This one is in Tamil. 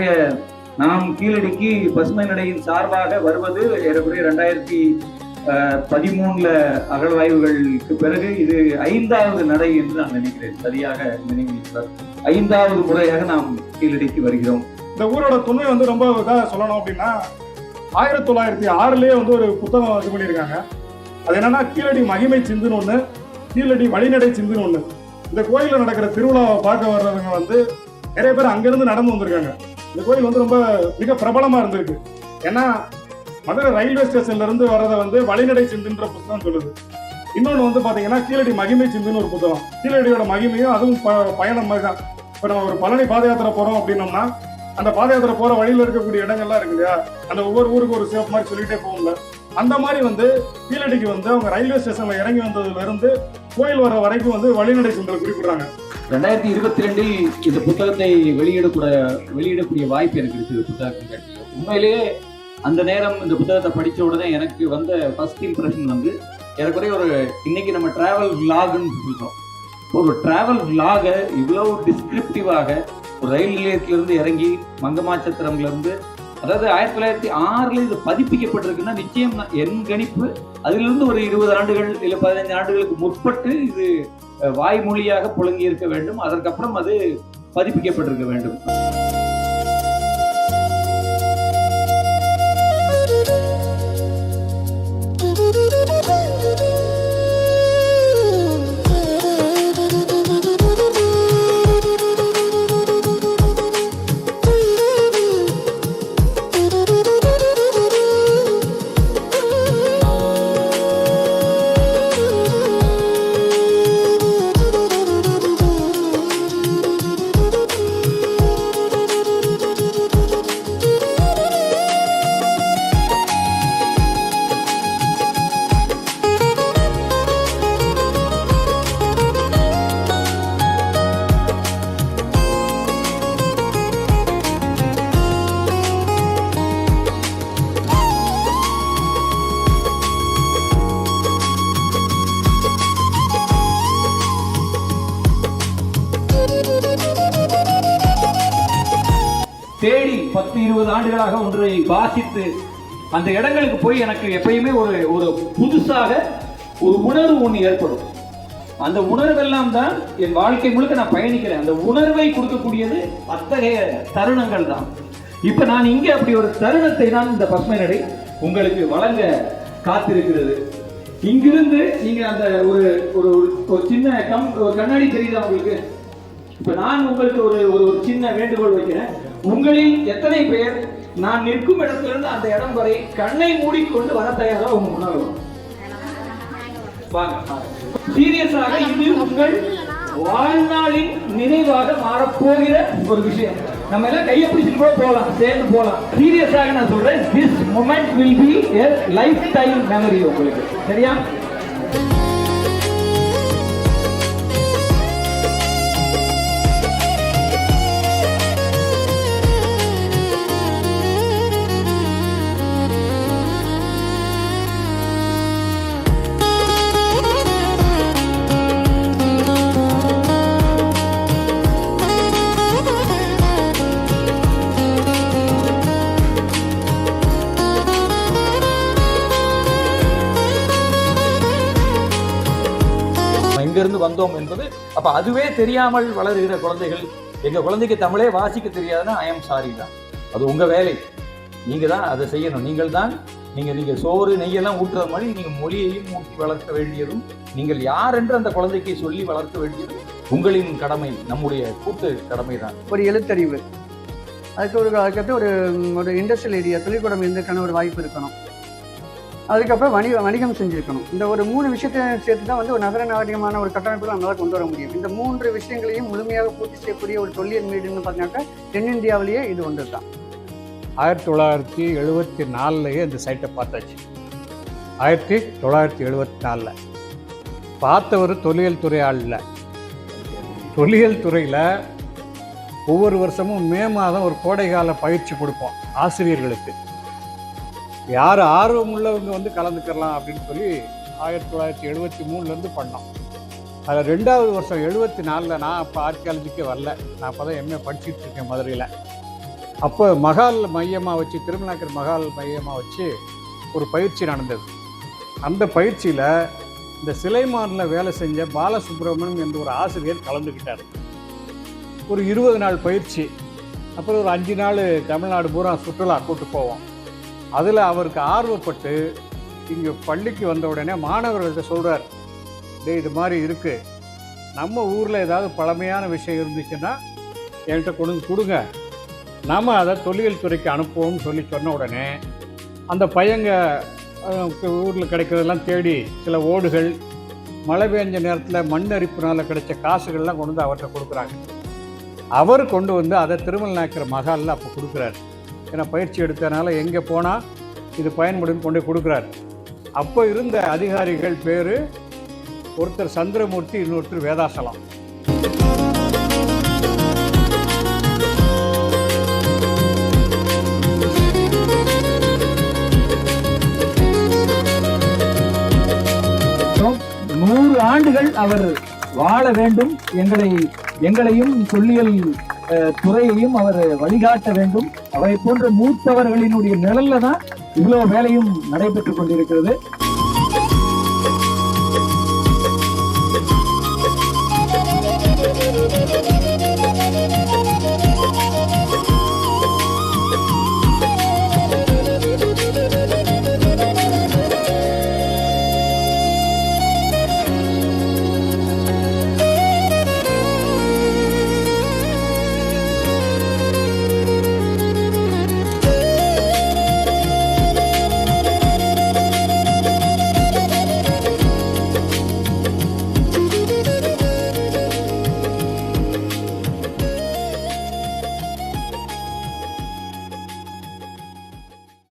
ஆக நாம் கீழடிக்கு பசுமை நடையின் சார்பாக வருவது ஏறக்குறைய 2013 அகழ்வாய்வுகளுக்கு பிறகு இது 5வது நடை என்று நான் நினைக்கிறேன். சரியாக நினைவு 5வது முறையாக நாம் கீழடிக்கு வருகிறோம். இந்த ஊரோட துணை வந்து ரொம்ப சொல்லணும் அப்படின்னா 1906 ஒரு புத்தகம் இது பண்ணியிருக்காங்க. அது என்னன்னா கீழடி மகிமை சிந்துன்னு ஒண்ணு, கீழடி வழிநடை சிந்துன்னு ஒண்ணு. இந்த கோயிலில் நடக்கிற திருவிழாவை பார்க்க வர்றவங்க வந்து நிறைய பேர் அங்கிருந்து நடந்து வந்திருக்காங்க. இந்த கோயில் வந்து ரொம்ப மிக பிரபலமா இருந்திருக்கு. ஏன்னா மதுரை ரயில்வே ஸ்டேஷன்ல இருந்து வர்றதை வந்து வழிநடை சிந்துன்ற புத்தகம் சொல்லுது. இன்னொன்று வந்து பாத்தீங்கன்னா கீழடி மகிமை சிந்துன்னு ஒரு புத்தகம். கீழடியோட மகிமையும் அதுவும் பயணம் மாதிரி தான். இப்போ நம்ம ஒரு பழனி பாத யாத்திரை போறோம் அப்படின்னோம்னா அந்த பாத யாத்திரை போற வழியில இருக்கக்கூடிய இடங்கள்லாம் இருக்கு இல்லையா, அந்த ஒவ்வொரு ஊருக்கு ஒரு சேஃப் மாதிரி சொல்லிட்டே போகும்ல, அந்த மாதிரி வந்து கீழடிக்கு வந்து அவங்க ரயில்வே ஸ்டேஷன்ல இறங்கி வந்ததுல இருந்து கோயில் வர வரைக்கும் வந்து வழிநடை சிந்தனை குறிப்பிடுறாங்க. 2022 இந்த புத்தகத்தை வெளியிடக்கூடிய வாய்ப்பு எனக்கு இருக்குது. புத்தகத்தை உண்மையிலேயே அந்த நேரம் இந்த புத்தகத்தை படிச்ச உடனே எனக்கு வந்த ஃபர்ஸ்ட் இம்ப்ரெஷன் வந்து ஏறக்குறைய இன்னைக்கு நம்ம டிராவல் விளாக்னு சொல்றோம். ஒரு டிராவல் விளாகை இவ்வளவு டிஸ்கிரிப்டிவாக ஒரு ரயில் நிலையத்திலிருந்து இறங்கி மங்கமாச்சத்திரம்ல இருந்து, அதாவது 1906 இது பதிப்பிக்கப்பட்டிருக்குன்னா நிச்சயம் என் கணிப்பு அதிலிருந்து ஒரு 20 ஆண்டுகள் இல்லை 15 ஆண்டுகளுக்கு முற்பட்டு இது வாய்மொழியாக புழங்கி இருக்க வேண்டும். அதற்கப்புறம் அது பதிப்பிக்கப்பட்டிருக்க வேண்டும். தேடி 10-20 ஆண்டுகளாக ஒன்றை வாசித்து அந்த இடங்களுக்கு போய் எனக்கு எப்பயுமே ஒரு புதுசாக ஒரு உணர்வு ஒன்று ஏற்படும். அந்த உணர்வெல்லாம் தான் என் வாழ்க்கை முழுக்க நான் பயணிக்கிறேன். அந்த உணர்வை கொடுக்கக்கூடியது அத்தகைய தருணங்கள் தான். இப்ப நான் இங்கே அப்படி ஒரு தருணத்தை தான் இந்த பசுமை நடை உங்களுக்கு வழங்க காத்திருக்கிறது. இங்கிருந்து நீங்க அந்த ஒரு சின்ன கண்ணாடி தெரியுதா உங்களுக்கு? இப்ப நான் உங்களுக்கு ஒரு சின்ன வேண்டுகோள் வைக்கிறேன். உங்களில் எத்தனை பேர் நான் நிற்கும் இடத்திலிருந்து அந்த இடம் வரை கண்ணை மூடிக்கொண்டு வர தயாரா உங்க முன்னாள் வாங்க. சீரியஸாக இது உங்கள் வாழ்நாளின் நினைவாக மாறப்போகிற ஒரு விஷயம். நம்ம எல்லாம் கையை பிடிச்சிட்டு கூட போகலாம், சேர்ந்து போகலாம். சீரியஸாக நான் சொல்றேன், this moment will be a lifetime memory உங்களுக்கு. சரியா? இருந்து வந்தோம் என்பது அப்ப அதுவே தெரியாமல் வளருகிற குழந்தைகள், எங்க குழந்தைக்கு தமிழே வாசிக்க தெரியாதுன்னா ஐ எம் சாரி தான். அது உங்க வேலை, நீங்க தான் அதை செய்யணும். நீங்க சோறு நெய்யெல்லாம் ஊற்றுற மாதிரி நீங்க மொழியையும் ஊற்றி வளர்க்க வேண்டியதும், நீங்கள் யார் என்று அந்த குழந்தைக்கு சொல்லி வளர்க்க வேண்டியதும் உங்களின் கடமை, நம்முடைய கூட்டு கடமை தான். ஒரு எழுத்தறிவு, அதுக்கப்புறம் ஒரு இண்டஸ்ட்ரியல் ஏரியா, தொழிற்கூடம் இருந்ததுக்கான ஒரு வாய்ப்பு இருக்கணும். அதுக்கப்புறம் வணிகம் செஞ்சுருக்கணும். இந்த ஒரு 3 விஷயத்தை சேர்த்து தான் வந்து ஒரு நகர நாகரிகமான ஒரு கட்டமைப்புகளை நம்மளால் கொண்டு வர முடியும். இந்த 3 விஷயங்களையும் முழுமையாக பூர்த்தி செய்யக்கூடிய ஒரு தொல்லியல் மீடுன்னு பார்த்தீங்கன்னாக்கா தென்னிந்தியாவிலேயே இது ஒன்று தான். 1974 இந்த சைட்டை பார்த்தாச்சு. 1974 பார்த்த ஒரு தொல்லியல் துறை ஆள் இல்லை. தொல்லியல் துறையில் ஒவ்வொரு வருஷமும் மே மாதம் ஒரு கோடைகால பயிற்சி கொடுப்போம் ஆசிரியர்களுக்கு. யார் ஆர்வம் உள்ளவங்க வந்து கலந்துக்கலாம் அப்படின்னு சொல்லி 1973 பண்ணோம். அதில் 2வது வருஷம் 74 நான் அப்போ ஆர்கியாலஜிக்கே வரல. நான் அப்போ தான் எம்ஏ படிச்சுட்டு இருக்கேன் மதுரையில். அப்போ மகால் மையமாக வச்சு, திருமலாக்கர் மகால் மையமாக வச்சு ஒரு பயிற்சி நடந்தது. அந்த பயிற்சியில் இந்த சிலைமானில் வேலை செஞ்ச பாலசுப்ரமணியம் என்ற ஒரு ஆசிரியர் கலந்துக்கிட்டார். ஒரு 20 நாள் பயிற்சி. அப்புறம் ஒரு 5 நாள் தமிழ்நாடு பூரா சுற்றுலா கூட்டு போவோம். அதில் அவருக்கு ஆர்வப்பட்டு இங்கே பள்ளிக்கு வந்த உடனே மாணவர்கள்ட்ட சொல்கிறார், டே இது மாதிரி இருக்குது, நம்ம ஊரில் ஏதாவது பழமையான விஷயம் இருந்துச்சுன்னா என்கிட்ட கொடுங்க, நாம் அதை தொல்லியல் துறைக்கு அனுப்புவோம்னு சொன்ன உடனே அந்த பையங்க ஊரில் கிடைக்கிறதெல்லாம் தேடி சில ஓடுகள், மழை பெஞ்ச நேரத்தில் மண் அரிப்புனால் கிடைச்ச காசுகள்லாம் கொண்டு வந்து அவர்கிட்ட கொடுக்குறாங்க. அவர் கொண்டு வந்து அதை திருமலாக்கர் மகாலில் அப்போ கொடுக்குறாரு. ஏன்னா பயிற்சி எடுத்ததுனால எங்கே போனால் இது பயன்படுன்னு கொண்டு கொடுக்குறாரு. அப்போ இருந்த அதிகாரிகள் பேர் ஒருத்தர் சந்திரமூர்த்தி, இன்னொருத்தர் வேதாசலம். ஆண்டுகள் அவர் வாழ வேண்டும், எங்களையும் தொல்லியல் துறையையும் அவர் வழிகாட்ட வேண்டும். அவரை போன்ற மூத்தவர்களினுடைய நிழல்ல தான் இவ்வளவு வேலையும் நடைபெற்றுக் கொண்டிருக்கிறது.